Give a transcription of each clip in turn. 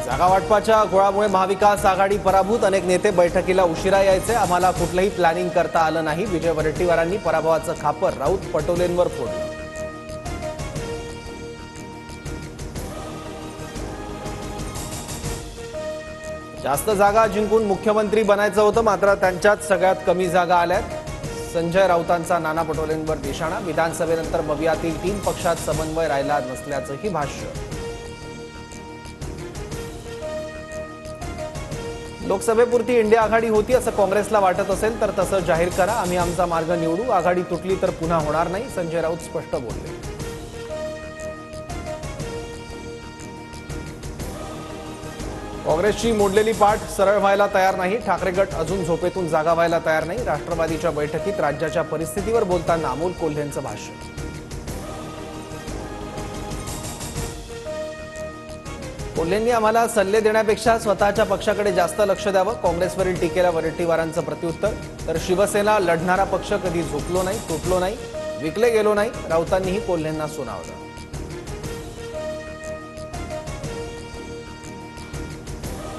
जागा वाटपाच्या घोळामुळे महाविकास आघाडी पराभूत। अनेक नेते बैठकीला उशिरा यायचे। आम्हाला कुठलंही प्लॅनिंग करता आलं नाही। विजय वडेट्टीवारांनी पराभवाचं खापर राऊत पटोलेंवर फोडलं। जास्त जागा जिंकून मुख्यमंत्री बनायचं होतं, मात्र त्यांच्याच सगळ्यात कमी जागा आल्यात। संजय राऊतांचा नाना पटोलेंवर निशाणा। विधानसभेनंतर मवियातील 3 पक्षात समन्वय राहिला नसल्याचंही भाष्य। लोकसभेपुरती इंडिया आघाडी होती असं काँग्रेसला वाटत असेल तर तसं जाहीर करा। आम्ही आमचा मार्ग निवडू। आघाडी तुटली तर पुन्हा होणार नाही, संजय राऊत स्पष्ट बोलले। काँग्रेसची मोडलेली पाठ सरळ व्हायला तयार नाही। ठाकरे गट अजून झोपेतून जागा व्हायला तयार नाही। राष्ट्रवादीच्या बैठकीत राज्याच्या परिस्थितीवर बोलताना अमोल कोल्हेंचं भाष्य। कोल्हेंनी आम्हाला सल्ले देण्यापेक्षा स्वतःच्या पक्षाकडे जास्त लक्ष द्यावं। काँग्रेसवरील टीकेला वडेट्टीवारांचं प्रत्युत्तर। तर शिवसेना लढणारा पक्ष कधी झोपलो नाही, तुटलो नाही, विकले गेलो नाही, राऊतांनीही कोल्हेंना सुनावलं।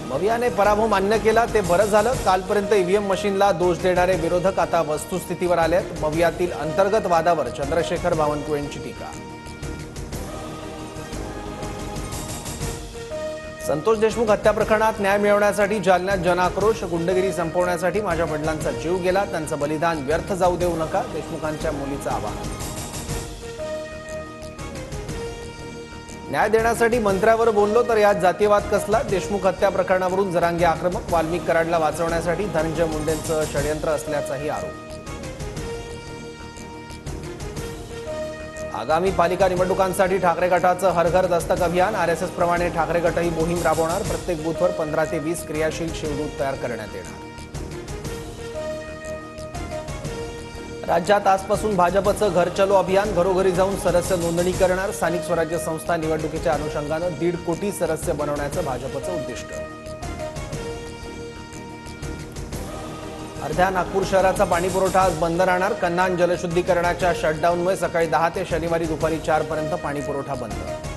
मवियाने पराभव मान्य केला ते बरं झालं। कालपर्यंत ईव्हीएम मशीनला दोष देणारे विरोधक आता वस्तुस्थितीवर आलेत। मवियातील अंतर्गत वादावर चंद्रशेखर बावनकुळेंची टीका। संतोष देशमुख हत्या प्रकरणात न्याय मिळवण्यासाठी जालन्यात जनाक्रोश। गुंडगिरी संपवण्यासाठी माझ्या वडिलांचा जीव गेला, त्यांचं बलिदान व्यर्थ जाऊ देऊ नका, देशमुखांच्या मुलीचं आवाहन। न्याय देण्यासाठी मंत्र्यावर बोललो तर यात जातीयवाद कसला? देशमुख हत्या प्रकरणावरून जरांगे आक्रमक। वाल्मिक कराडला वाचवण्यासाठी धनंजय मुंडेंचं षडयंत्र असल्याचाही आरोप। आगामी पालिका निवडणुकांसाठी ठाकरे गटाचं हर घर दस्तक अभियान। आरएसएस प्रमाणे ठाकरे गटही मोहीम राबवणार। प्रत्येक बूथवर 15 ते 20 क्रियाशील शिवदूत तयार करण्यात येणार। राज्यात आजपासून भाजपचं घर चलो अभियान। घरोघरी जाऊन सदस्य नोंदणी करणार। स्थानिक स्वराज्य संस्था निवडणुकीच्या अनुषंगानं 1.5 कोटी सदस्य बनवण्याचं भाजपचं उद्दिष्ट। अर्ध्या नागपूर शहराचा पाणीपुरवठा आज बंद राहणार। कन्हान जलशुद्धीकरणाच्या शटडाऊनमुळे सकाळी 10 ते शनिवारी दुपारी 4 पर्यंत पाणीपुरवठा बंद।